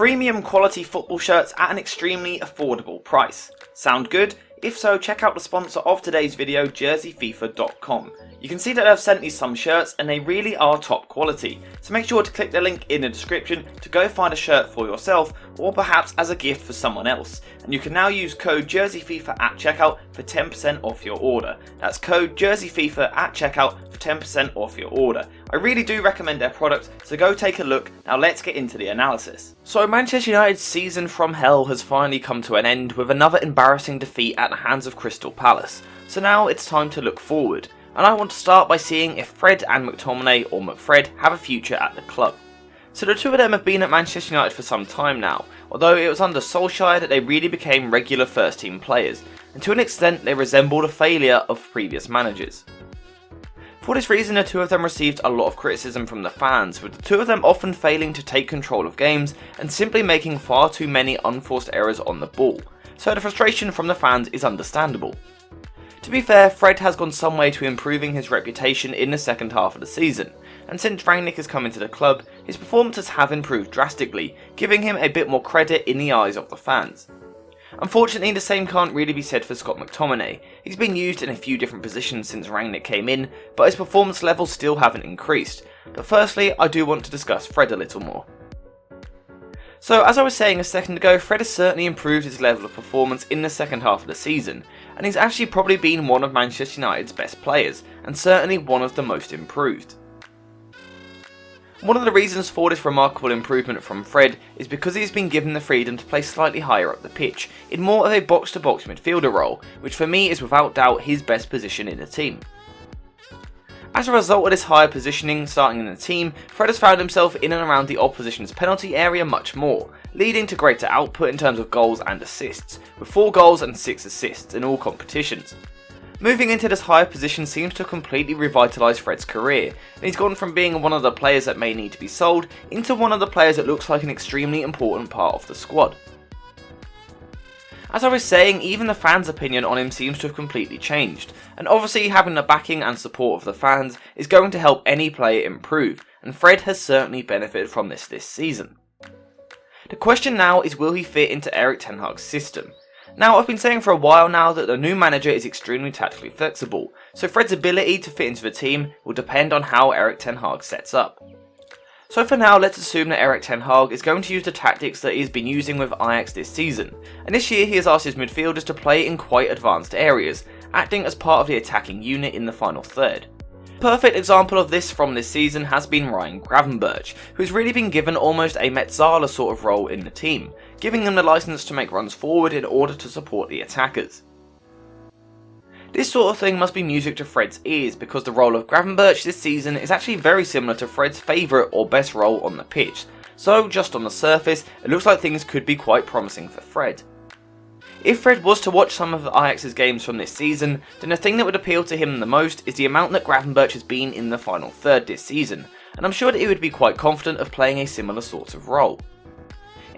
Premium quality football shirts at an extremely affordable price. Sound good? If so, check out the sponsor of today's video, jerseyfifa.com. You can see that I've sent you some shirts and they really are top quality, so make sure to click the link in the description to go find a shirt for yourself or perhaps as a gift for someone else. And you can now use code jerseyfifa at checkout for 10% off your order. That's code jerseyfifa at checkout for 10% off your order. I really do recommend their product, so go take a look. Now let's get into the analysis. So Manchester United's season from hell has finally come to an end with another embarrassing defeat at the hands of Crystal Palace. So now it's time to look forward. And I want to start by seeing if Fred and McTominay or McFred have a future at the club. So the two of them have been at Manchester United for some time now, although it was under Solskjaer that they really became regular first team players, and to an extent they resembled a failure of previous managers. For this reason, the two of them received a lot of criticism from the fans, with the two of them often failing to take control of games and simply making far too many unforced errors on the ball, so the frustration from the fans is understandable. To be fair, Fred has gone some way to improving his reputation in the second half of the season, and since Ehrling has come into the club, his performances have improved drastically, giving him a bit more credit in the eyes of the fans. Unfortunately, the same can't really be said for Scott McTominay. He's been used in a few different positions since Ehrling came in, but his performance levels still haven't increased. But firstly, I do want to discuss Fred a little more. So as I was saying a second ago, Fred has certainly improved his level of performance in the second half of the season, and he's actually probably been one of Manchester United's best players, and certainly one of the most improved. One of the reasons for this remarkable improvement from Fred is because he's been given the freedom to play slightly higher up the pitch, in more of a box-to-box midfielder role, which for me is without doubt his best position in the team. As a result of this higher positioning starting in the team, Fred has found himself in and around the opposition's penalty area much more, leading to greater output in terms of goals and assists, with 4 goals and 6 assists in all competitions. Moving into this higher position seems to completely revitalise Fred's career, and he's gone from being one of the players that may need to be sold into one of the players that looks like an extremely important part of the squad. As I was saying, even the fans' opinion on him seems to have completely changed, and obviously having the backing and support of the fans is going to help any player improve, and Fred has certainly benefited from this season. The question now is, will he fit into Erik Ten Hag's system? Now, I've been saying for a while now that the new manager is extremely tactically flexible, so Fred's ability to fit into the team will depend on how Erik Ten Hag sets up. So for now, let's assume that Erik Ten Hag is going to use the tactics that he's been using with Ajax this season, and this year he has asked his midfielders to play in quite advanced areas, acting as part of the attacking unit in the final third. A perfect example of this from this season has been Ryan Gravenberch, who's really been given almost a Metzala sort of role in the team, giving them the license to make runs forward in order to support the attackers. This sort of thing must be music to Fred's ears, because the role of Gravenberch this season is actually very similar to Fred's favourite or best role on the pitch, so just on the surface it looks like things could be quite promising for Fred. If Fred was to watch some of Ajax's games from this season, then the thing that would appeal to him the most is the amount that Gravenberch has been in the final third this season, and I'm sure that he would be quite confident of playing a similar sort of role.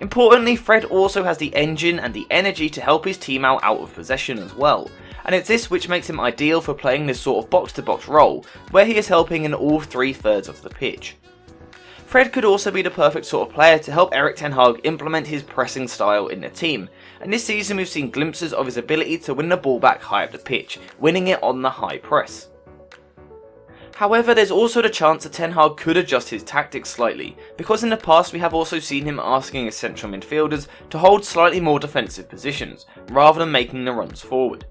Importantly, Fred also has the engine and the energy to help his team out of possession as well, and it's this which makes him ideal for playing this sort of box-to-box role, where he is helping in all 3/3 of the pitch. Fred could also be the perfect sort of player to help Erik Ten Hag implement his pressing style in the team, and this season we've seen glimpses of his ability to win the ball back high up the pitch, winning it on the high press. However, there's also the chance that Ten Hag could adjust his tactics slightly, because in the past we have also seen him asking his central midfielders to hold slightly more defensive positions, rather than making the runs forward.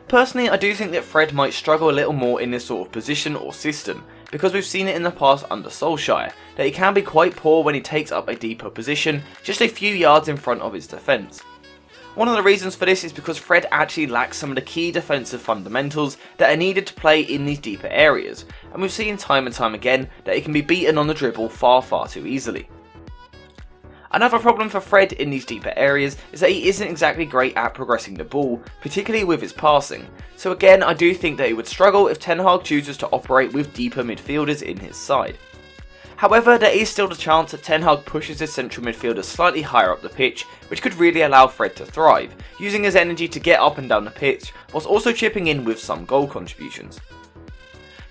Personally, I do think that Fred might struggle a little more in this sort of position or system, because we've seen it in the past under Solskjaer, that he can be quite poor when he takes up a deeper position, just a few yards in front of his defence. One of the reasons for this is because Fred actually lacks some of the key defensive fundamentals that are needed to play in these deeper areas, and we've seen time and time again that he can be beaten on the dribble far too easily. Another problem for Fred in these deeper areas is that he isn't exactly great at progressing the ball, particularly with his passing, so again I do think that he would struggle if Ten Hag chooses to operate with deeper midfielders in his side. However, there is still the chance that Ten Hag pushes his central midfielders slightly higher up the pitch, which could really allow Fred to thrive, using his energy to get up and down the pitch, whilst also chipping in with some goal contributions.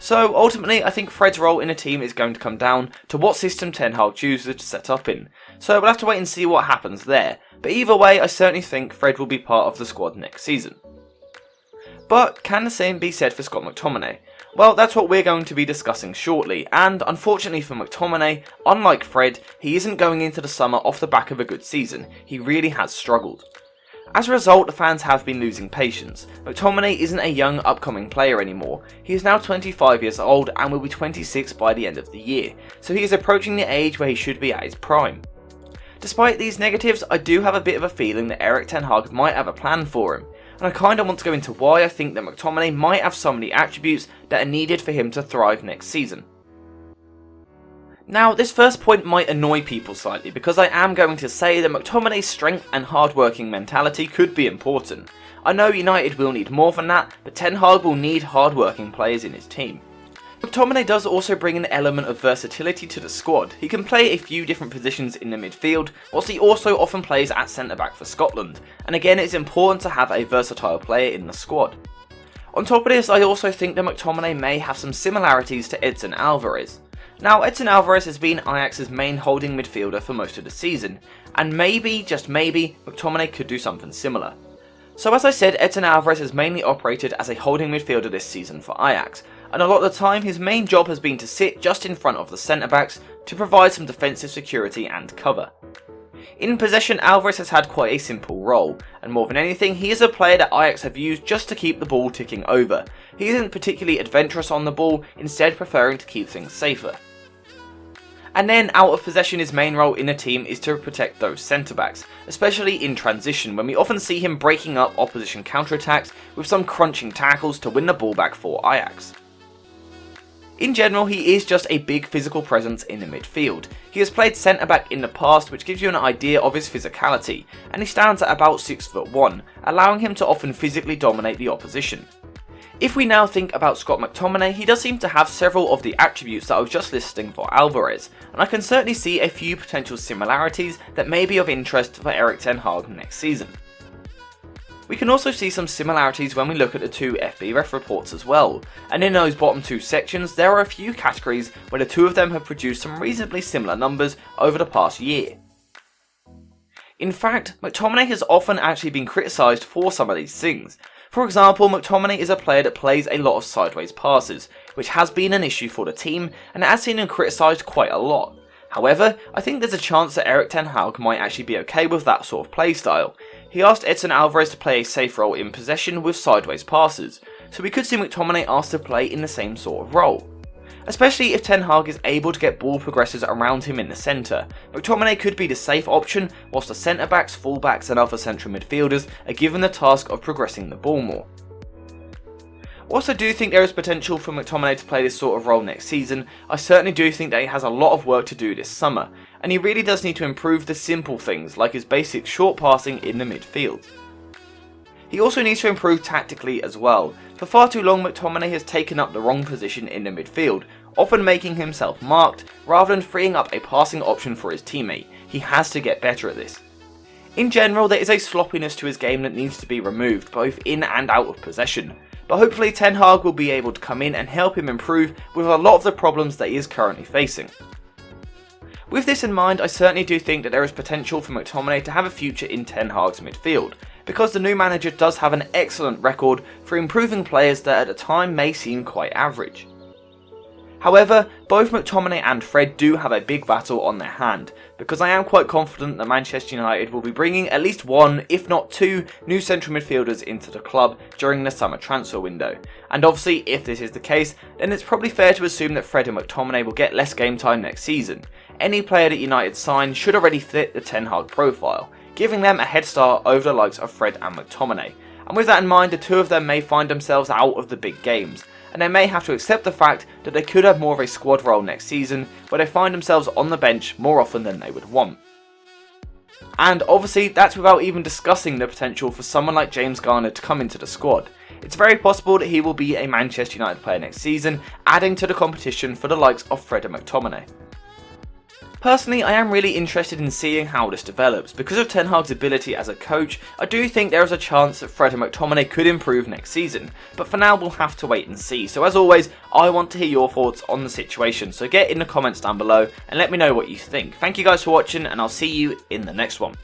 So ultimately, I think Fred's role in a team is going to come down to what system Ten Hag chooses to set up in, so we'll have to wait and see what happens there, but either way I certainly think Fred will be part of the squad next season. But can the same be said for Scott McTominay? Well, that's what we're going to be discussing shortly, and unfortunately for McTominay, unlike Fred, he isn't going into the summer off the back of a good season. He really has struggled. As a result, the fans have been losing patience. McTominay isn't a young upcoming player anymore. He is now 25 years old and will be 26 by the end of the year, so he is approaching the age where he should be at his prime. Despite these negatives, I do have a bit of a feeling that Erik Ten Hag might have a plan for him, and I kinda want to go into why I think that McTominay might have some of the attributes that are needed for him to thrive next season. Now, this first point might annoy people slightly because I am going to say that McTominay's strength and hard-working mentality could be important. I know United will need more than that, but Ten Hag will need hard-working players in his team. McTominay does also bring an element of versatility to the squad. He can play a few different positions in the midfield, whilst he also often plays at centre-back for Scotland, and again it's important to have a versatile player in the squad. On top of this, I also think that McTominay may have some similarities to Edson Alvarez. Now, Edson Alvarez has been Ajax's main holding midfielder for most of the season, and maybe, just maybe, McTominay could do something similar. So as I said, Edson Alvarez has mainly operated as a holding midfielder this season for Ajax, and a lot of the time his main job has been to sit just in front of the centre-backs to provide some defensive security and cover. In possession, Alvarez has had quite a simple role, and more than anything, he is a player that Ajax have used just to keep the ball ticking over. He isn't particularly adventurous on the ball, instead preferring to keep things safer. And then, out of possession, his main role in a team is to protect those centre-backs, especially in transition, when we often see him breaking up opposition counter-attacks with some crunching tackles to win the ball back for Ajax. In general, he is just a big physical presence in the midfield. He has played centre-back in the past, which gives you an idea of his physicality, and he stands at about 6'1", allowing him to often physically dominate the opposition. If we now think about Scott McTominay, he does seem to have several of the attributes that I was just listing for Alvarez, and I can certainly see a few potential similarities that may be of interest for Erik Ten Hag next season. We can also see some similarities when we look at the two FBref reports as well, and in those bottom two sections there are a few categories where the two of them have produced some reasonably similar numbers over the past year. In fact, McTominay has often actually been criticised for some of these things. For example, McTominay is a player that plays a lot of sideways passes, which has been an issue for the team and has seen him criticised quite a lot. However, I think there's a chance that Erik Ten Hag might actually be okay with that sort of playstyle. He asked Edson Alvarez to play a safe role in possession with sideways passes, so we could see McTominay asked to play in the same sort of role. Especially if Ten Hag is able to get ball progressors around him in the centre, McTominay could be the safe option whilst the centre-backs, full-backs and other central midfielders are given the task of progressing the ball more. Whilst I do think there is potential for McTominay to play this sort of role next season, I certainly do think that he has a lot of work to do this summer, and he really does need to improve the simple things like his basic short passing in the midfield. He also needs to improve tactically as well. For far too long, McTominay has taken up the wrong position in the midfield, often making himself marked rather than freeing up a passing option for his teammate. He has to get better at this. In general, there is a sloppiness to his game that needs to be removed, both in and out of possession, but hopefully Ten Hag will be able to come in and help him improve with a lot of the problems that he is currently facing. With this in mind, I certainly do think that there is potential for McTominay to have a future in Ten Hag's midfield, because the new manager does have an excellent record for improving players that at the time may seem quite average. However, both McTominay and Fred do have a big battle on their hand, because I am quite confident that Manchester United will be bringing at least one, if not two, new central midfielders into the club during the summer transfer window. And obviously, if this is the case, then it's probably fair to assume that Fred and McTominay will get less game time next season. Any player that United sign should already fit the Ten Hag profile, giving them a head start over the likes of Fred and McTominay. And with that in mind, the two of them may find themselves out of the big games, and they may have to accept the fact that they could have more of a squad role next season where they find themselves on the bench more often than they would want. And obviously that's without even discussing the potential for someone like James Garner to come into the squad. It's very possible that he will be a Manchester United player next season, adding to the competition for the likes of Fred and McTominay. Personally, I am really interested in seeing how this develops. Because of Ten Hag's ability as a coach, I do think there is a chance that Fred and McTominay could improve next season, but for now we'll have to wait and see. So as always, I want to hear your thoughts on the situation, so get in the comments down below and let me know what you think. Thank you guys for watching, and I'll see you in the next one.